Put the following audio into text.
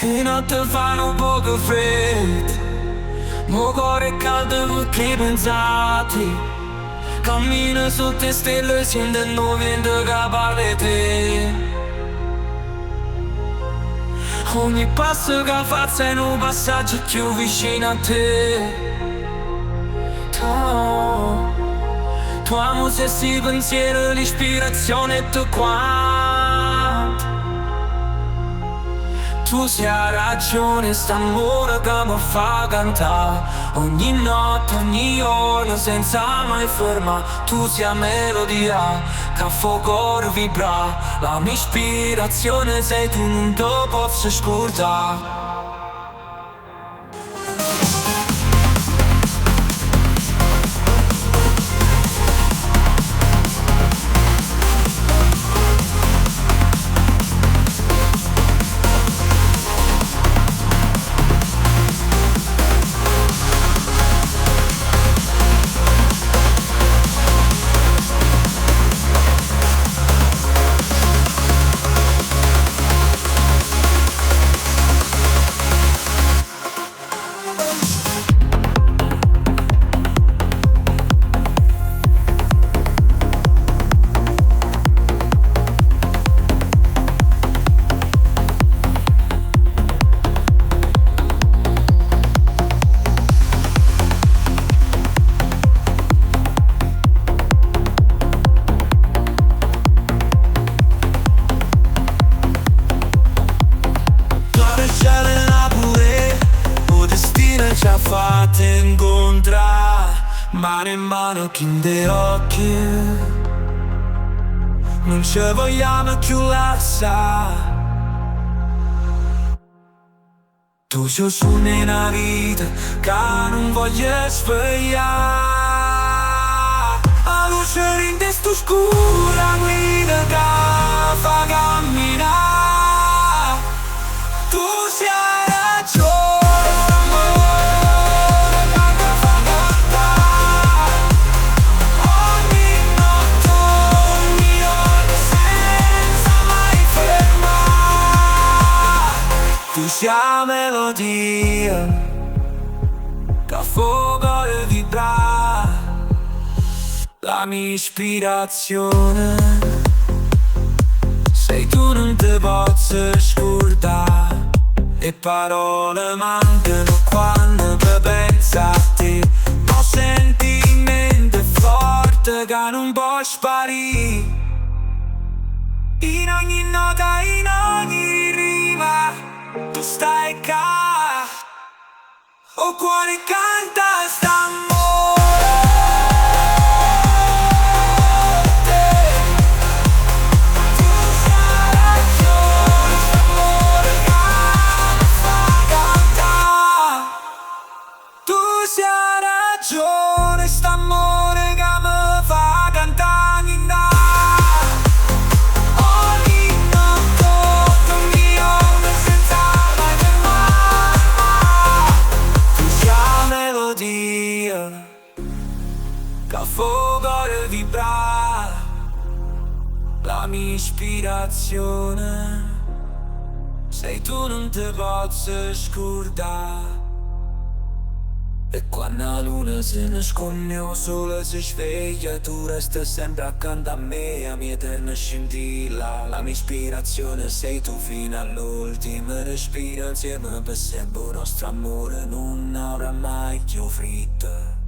E notte fanno un poco freddo, mo cuore è caldo perché pensati. Cammino sotto le stelle, sento il vento che parla di te. Ogni passo che faccio è un passaggio più vicino a te. Tuo amo se si pensiero, l'ispirazione è tu quanto. Tu sia ragione, st'amore che mi fa cantare ogni notte, ogni ora, senza mai fermare. Tu sia melodia che fa cuore vibra. La mia ispirazione sei tu, non te posso scordare. Ci ha fatto incontrare mano in mano, occhi in occhi. Non ci vogliamo più lasciare. Tu sei su nella vita che non voglio svegliare. La luce rinde sto scura guida che fa camminare. Tu sei ragione. Tu sia melodia che fuoco e vibra. La mia ispirazione sei tu, non te posso scordare. Le parole mancano quando penso a te. Ho sentimento forte che non può sparire. In ogni nota, in ogni rima tu stai qua, o cuore canta st'amore. Tu sei ragione, st'amore che mi fa cantare. Tu sei ragione, st'amore che mi fa cantare. Che fuoco e vibra. La mia ispirazione sei tu, non te posso scordare. E quando la luna si nasconde o il sole si sveglia, tu resti sempre accanto a me, a mia eterna scintilla. La mia ispirazione sei tu fino all'ultima respiro, insieme per sempre il nostro amore non avrà mai più fritto.